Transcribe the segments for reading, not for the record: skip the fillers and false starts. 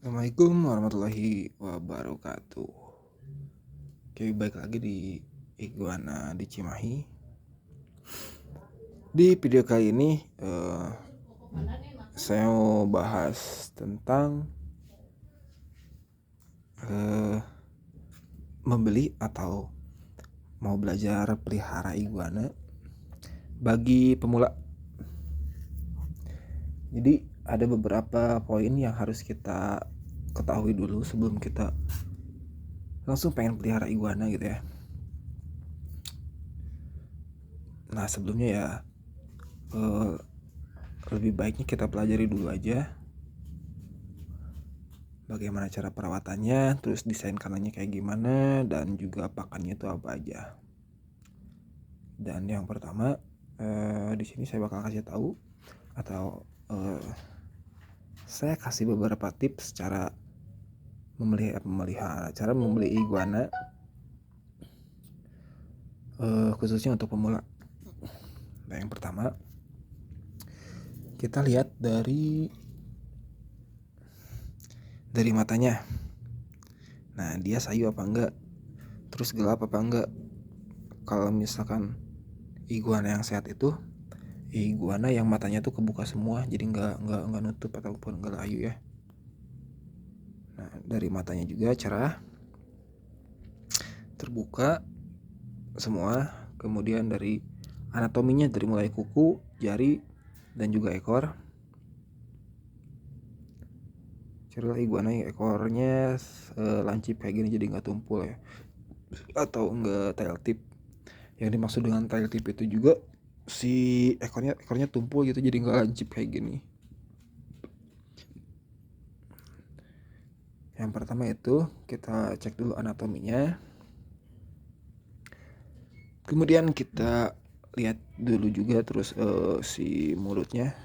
Assalamualaikum warahmatullahi wabarakatuh. Oke, baik lagi di Iguana di Cimahi. Di video kali ini saya mau bahas tentang membeli atau mau belajar pelihara iguana bagi pemula. Jadi ada beberapa poin yang harus kita ketahui dulu sebelum kita langsung pengen pelihara iguana gitu ya. Nah sebelumnya ya lebih baiknya kita pelajari dulu aja bagaimana cara perawatannya, terus desain kandangnya kayak gimana, dan juga pakannya itu apa aja. Dan yang pertama di sini saya bakal kasih tahu atau saya kasih beberapa tips cara memelihara, cara membeli iguana khususnya untuk pemula. Nah yang pertama kita lihat dari matanya. Nah dia sayu apa enggak, terus gelap apa enggak. Kalau misalkan iguana yang sehat itu iguana yang matanya tuh kebuka semua, jadi nggak nutup ataupun nggak layu ya. Nah dari matanya juga cerah, terbuka semua. Kemudian dari anatominya, dari mulai kuku, jari, dan juga ekor. Carilah iguana yang ekornya lancip kayak gini, jadi nggak tumpul ya, atau enggak tail tip. Yang dimaksud dengan tail tip itu juga si ekornya tumpul gitu, jadi nggak lancip kayak gini. Yang pertama itu kita cek dulu anatominya. Kemudian kita lihat dulu juga terus si mulutnya.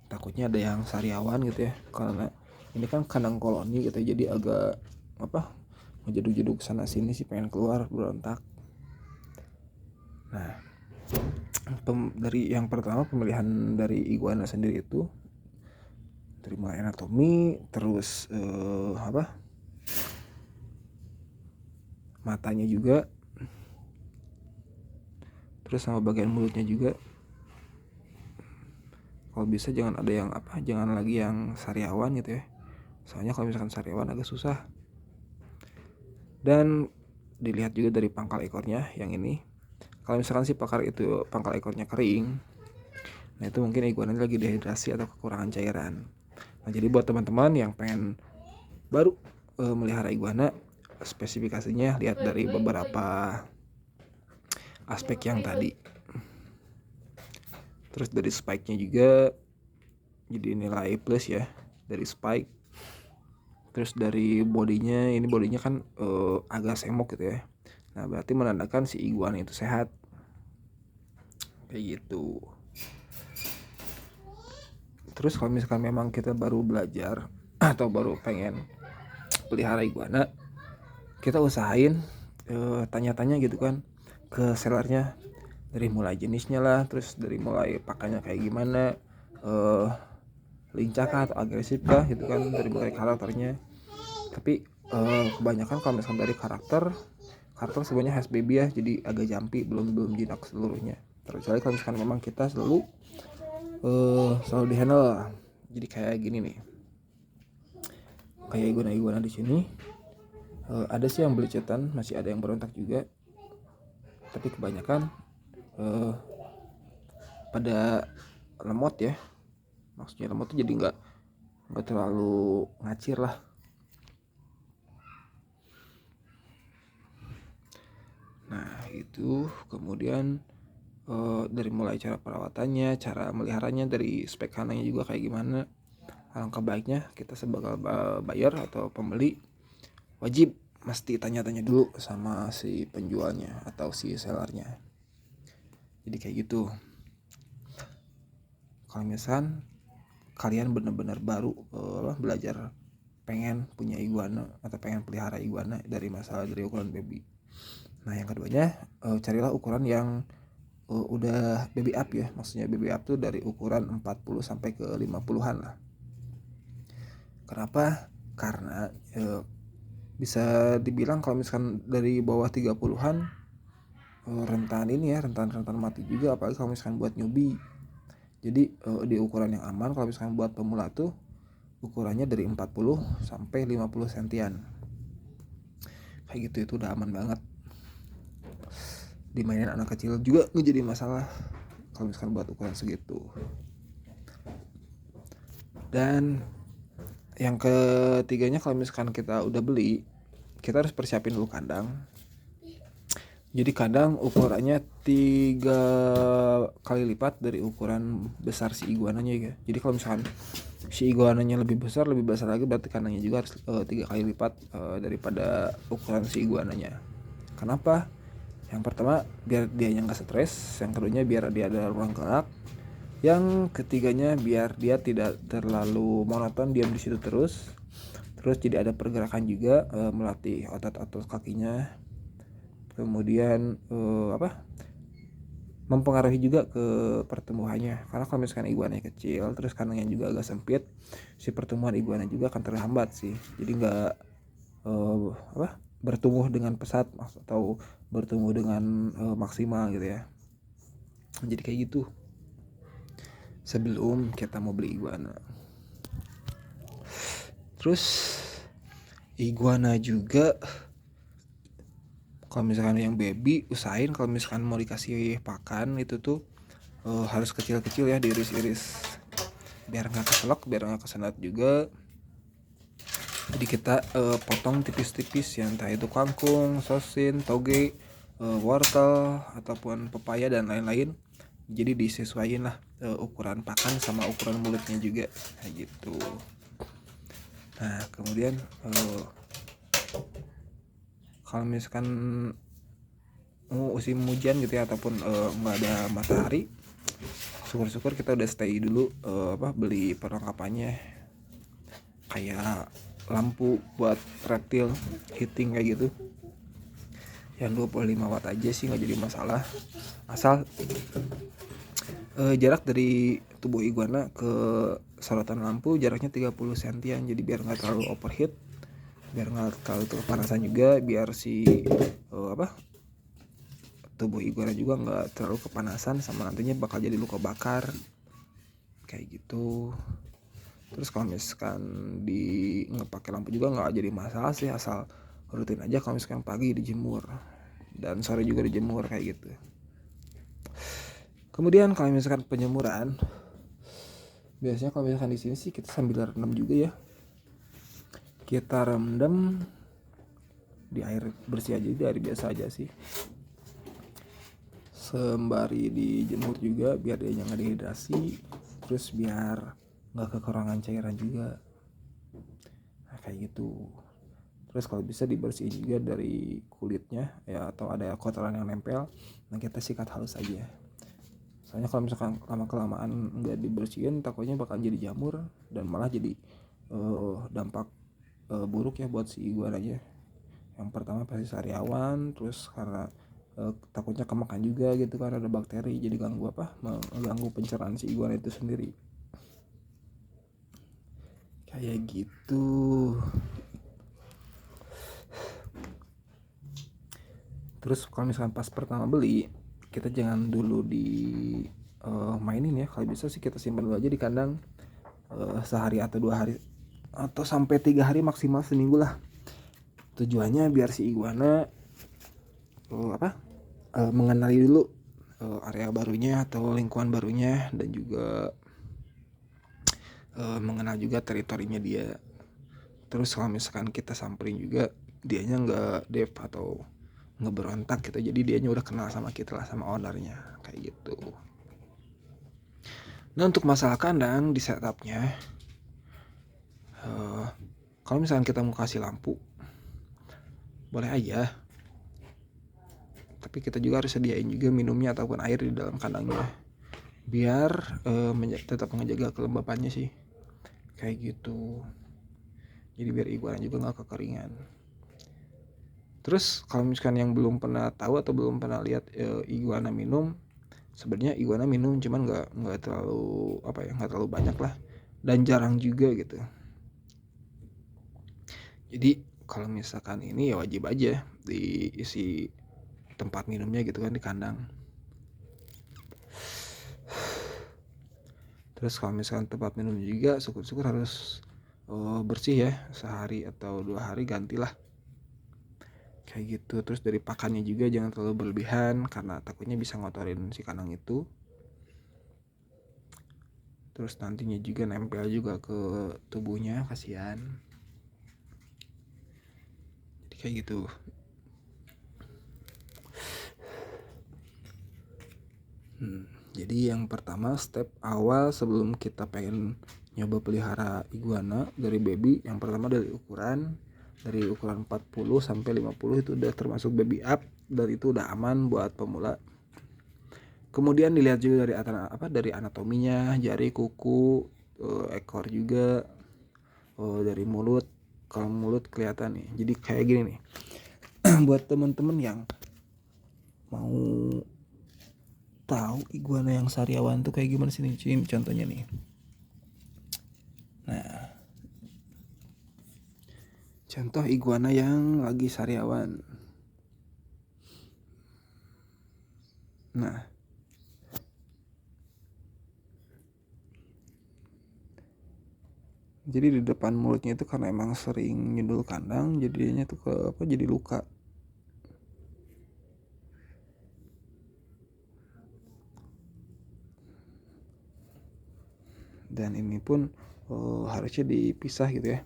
Takutnya ada yang sariawan gitu ya, karena ini kan kandang koloni gitu, jadi agak ngejeduk-jeduk sana sini sih, pengen keluar berontak. Nah dari yang pertama pemilihan dari iguana sendiri itu dari mulai anatomi, terus matanya juga, terus sama bagian mulutnya juga. Kalau bisa jangan ada yang jangan lagi yang sariawan gitu ya, soalnya kalau misalkan sariawan agak susah. Dan dilihat juga dari pangkal ekornya yang ini. Kalau misalkan si pangkal ekornya kering, nah itu mungkin iguana lagi dehidrasi atau kekurangan cairan. Nah jadi buat teman-teman yang pengen baru melihara iguana, spesifikasinya lihat dari beberapa aspek yang tadi. Terus dari spike-nya juga jadi nilai plus ya, dari spike. Terus dari bodinya, ini bodinya kan agak semok gitu ya. Nah berarti menandakan si iguana itu sehat kayak gitu. Terus kalau misalkan memang kita baru belajar atau baru pengen pelihara iguana, kita usahain tanya-tanya gitu kan ke sellernya, dari mulai jenisnya lah, terus dari mulai pakannya kayak gimana, lincah kah atau agresif kah gitu kan, dari mulai karakternya. Tapi kebanyakan kalau misalkan dari karakter sebenarnya has baby ya, jadi agak jampi, belum jinak seluruhnya. Terkecuali kalau misalkan memang kita selalu di handle. Jadi kayak gini nih, kayak iguana di sini ada sih yang belecetan, masih ada yang berontak juga, tapi kebanyakan pada lemot ya. Maksudnya lemot tuh jadi nggak terlalu ngacir lah. Nah itu kemudian dari mulai cara perawatannya, cara meliharanya, dari spek kandangnya juga kayak gimana. Alangkah baiknya kita sebagai buyer atau pembeli wajib mesti tanya-tanya dulu sama si penjualnya atau si sellernya. Jadi kayak gitu. Kalau misalkan kalian benar-benar baru belajar pengen punya iguana atau pengen pelihara iguana dari ukuran baby. Nah yang keduanya carilah ukuran yang udah baby up ya. Maksudnya baby up tuh dari ukuran 40 sampai ke 50-an lah. Kenapa? Karena bisa dibilang kalau misalkan dari bawah 30-an rentan ini ya, rentan mati juga, apalagi kalau misalkan buat newbie. Jadi di ukuran yang aman kalau misalkan buat pemula tuh ukurannya dari 40 sampai 50 sentian. Kayak gitu, itu udah aman banget. Dimainin anak kecil juga nggak jadi masalah kalau misalkan buat ukuran segitu. Dan yang ketiganya, kalau misalkan kita udah beli, kita harus persiapin dulu kandang. Jadi kandang ukurannya 3 kali lipat dari ukuran besar si iguananya ya. Jadi kalau misalkan si iguananya lebih besar lagi, berarti kandangnya juga harus 3 kali lipat daripada ukuran si iguananya. Kenapa? Yang pertama biar dia nggak stres, yang keduanya biar dia ada ruang gerak, yang ketiganya biar dia tidak terlalu monoton diam di situ terus jadi ada pergerakan juga, melatih otot kakinya, kemudian mempengaruhi juga ke pertumbuhannya. Karena kalau misalkan iguananya kecil terus kandangnya juga agak sempit, si pertumbuhan iguana juga akan terhambat sih. Jadi nggak bertumbuh dengan pesat atau bertumbuh dengan maksimal gitu ya. Jadi kayak gitu sebelum kita mau beli iguana. Terus iguana juga kalau misalkan yang baby, usahain kalau misalkan mau dikasih pakan itu tuh harus kecil-kecil ya, diiris-iris biar nggak keselak, biar nggak kesenat juga. Jadi kita potong tipis-tipis ya, entah itu kangkung, sosin, toge, wortel ataupun pepaya dan lain-lain. Jadi disesuaiin lah ukuran pakan sama ukuran mulutnya juga kayak gitu. Nah kemudian kalau misalkan musim hujan gitu ya, ataupun nggak ada matahari, syukur-syukur kita udah stay dulu beli perlengkapannya kayak lampu buat reptil heating kayak gitu, yang 25 watt aja sih nggak jadi masalah, asal jarak dari tubuh iguana ke sorotan lampu jaraknya 30 sentian. Jadi biar nggak terlalu overheat, biar nggak terlalu kepanasan juga, biar si tubuh iguana juga nggak terlalu kepanasan sama nantinya bakal jadi luka bakar kayak gitu. Terus kalau misalkan di nggak pakai lampu juga nggak jadi masalah sih, asal rutin aja kalau misalkan pagi dijemur dan sore juga dijemur kayak gitu. Kemudian kalau misalkan penjemuran, biasanya kalau misalkan di sini sih kita sambil rendam juga ya. Kita rendam di air bersih aja, di air biasa aja sih. Sembari dijemur juga biar dia nggak dehidrasi, terus biar nggak kekurangan cairan juga. Nah, kayak gitu. Terus kalau bisa dibersihin juga dari kulitnya ya, atau ada kotoran yang nempel, nah kita sikat halus aja. Soalnya kalau misalkan lama-kelamaan nggak dibersihin, takutnya bakal jadi jamur dan malah jadi dampak buruk ya buat si iguananya. Yang pertama pasti sariawan, terus karena takutnya kemakan juga gitu kan, ada bakteri, jadi mengganggu pencernaan si iguana itu sendiri kayak gitu. Terus kalau misalkan pas pertama beli, kita jangan dulu di mainin ya. Kalau bisa sih kita simpan dulu aja di kandang sehari atau 2 hari atau sampai 3 hari, maksimal seminggu lah. Tujuannya biar si iguana mengenali dulu area barunya atau lingkungan barunya, dan juga mengenal juga teritorinya dia. Terus kalau misalkan kita samperin juga, dianya nggak deaf atau nggak berontak gitu, jadi dianya udah kenal sama kita lah, sama ownernya kayak gitu. Nah untuk masalah kandang di setupnya, kalau misalkan kita mau kasih lampu boleh aja, tapi kita juga harus sediain juga minumnya ataupun air di dalam kandangnya, biar tetap menjaga kelembapannya sih kayak gitu. Jadi biar iguana juga nggak kekeringan. Terus kalau misalkan yang belum pernah tahu atau belum pernah lihat iguana minum, sebenarnya iguana minum cuman nggak terlalu nggak terlalu banyak lah, dan jarang juga gitu. Jadi kalau misalkan ini ya wajib aja diisi tempat minumnya gitu kan di kandang. Terus kalau misalkan tempat minum juga syukur-syukur harus bersih ya, sehari atau 2 hari gantilah kayak gitu. Terus dari pakannya juga jangan terlalu berlebihan karena takutnya bisa ngotorin si kandang itu. Terus nantinya juga nempel juga ke tubuhnya, kasihan. Jadi kayak gitu. Jadi yang pertama step awal sebelum kita pengen nyoba pelihara iguana dari baby, yang pertama dari ukuran 40 sampai 50 itu udah termasuk baby up dan itu udah aman buat pemula. Kemudian dilihat juga dari anatominya, jari, kuku, ekor juga, dari mulut. Kalau mulut kelihatan nih. Jadi kayak gini nih. Buat temen-temen yang mau tahu iguana yang sariawan tuh kayak gimana sih nih, contohnya nih. Nah, contoh iguana yang lagi sariawan. Nah, jadi di depan mulutnya itu karena emang sering nyundul kandang, jadinya tuh jadi luka. Dan ini pun harusnya dipisah gitu ya.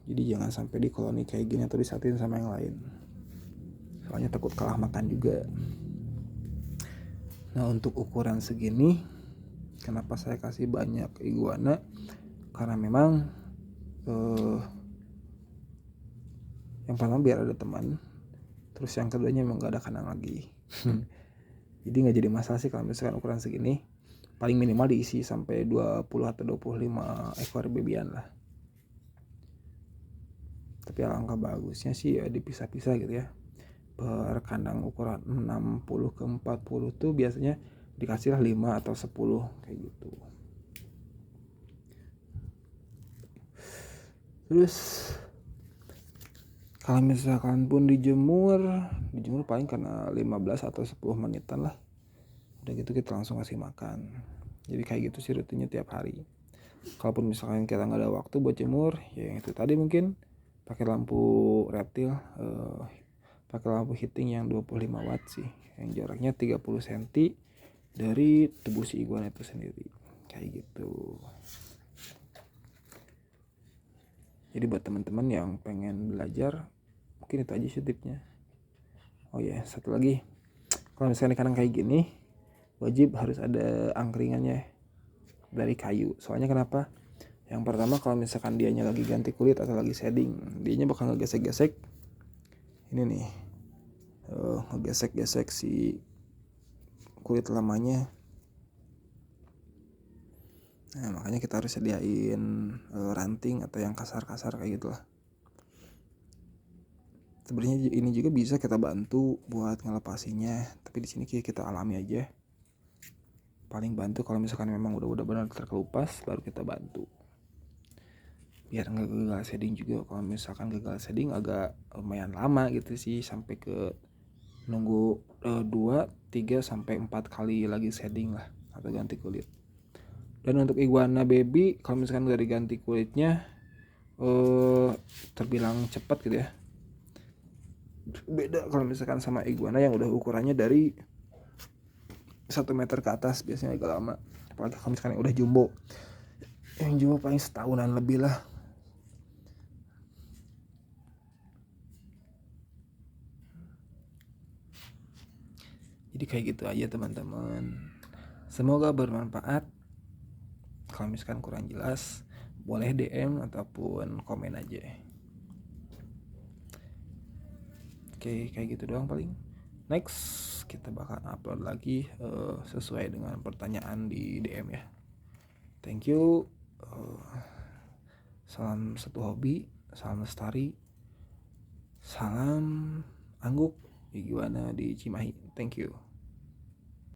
Jadi jangan sampai di koloni kayak gini atau disatuin sama yang lain. Soalnya takut kalah makan juga. Nah, untuk ukuran segini, kenapa saya kasih banyak iguana? Karena memang yang pertama biar ada teman, terus yang keduanya memang gak ada kandang lagi. Jadi gak jadi masalah sih kalau misalkan ukuran segini. Paling minimal diisi sampai 20 atau 25 ekor bebian lah. Tapi alangkah bagusnya sih ya dipisah-pisah gitu ya. Per kandang ukuran 60 ke 40 tuh biasanya dikasih lah 5 atau 10 kayak gitu. Terus kalau misalkan pun dijemur paling karena 15 atau 10 menitan lah. Udah gitu kita langsung kasih makan. Jadi kayak gitu sih rutinnya tiap hari. Kalaupun misalkan kita nggak ada waktu buat jemur, ya yang itu tadi mungkin pakai lampu reptil, pakai lampu heating yang 25 watt sih, yang jaraknya 30 cm dari tubuh si iguana itu sendiri, kayak gitu. Jadi buat teman-teman yang pengen belajar, mungkin itu aja sih tipnya. Oh ya, satu lagi, kalau misalnya kandang kayak gini, wajib harus ada angkringannya dari kayu. Soalnya kenapa? Yang pertama kalau misalkan dianya lagi ganti kulit atau lagi shading, dianya bakal ngegesek-gesek ini nih, ngegesek-gesek si kulit lamanya. Nah, makanya kita harus sediain ranting atau yang kasar-kasar kayak gitu lah. Sebenarnya ini juga bisa kita bantu buat ngelepasinya, tapi di sini kita alami aja. Paling bantu kalau misalkan memang udah benar terkelupas, baru kita bantu. Biar nggak gagal shading juga. Kalau misalkan gagal shading agak lumayan lama gitu sih, sampai ke nunggu 2, 3 sampai 4 kali lagi shading lah atau ganti kulit. Dan untuk iguana baby kalau misalkan dari ganti kulitnya terbilang cepat gitu ya. Beda kalau misalkan sama iguana yang udah ukurannya dari 1 meter ke atas, biasanya agak lama. Apalagi kalau misalkan yang udah jumbo, yang jumbo paling setahunan lebih lah. Jadi kayak gitu aja teman-teman, semoga bermanfaat. Kalau misalkan kurang jelas boleh DM ataupun komen aja. Oke, kayak gitu doang paling. Next kita bakal upload lagi sesuai dengan pertanyaan di DM ya. Thank you. Salam satu hobi, salam lestari, salam angguk iguana di Cimahi. Thank you.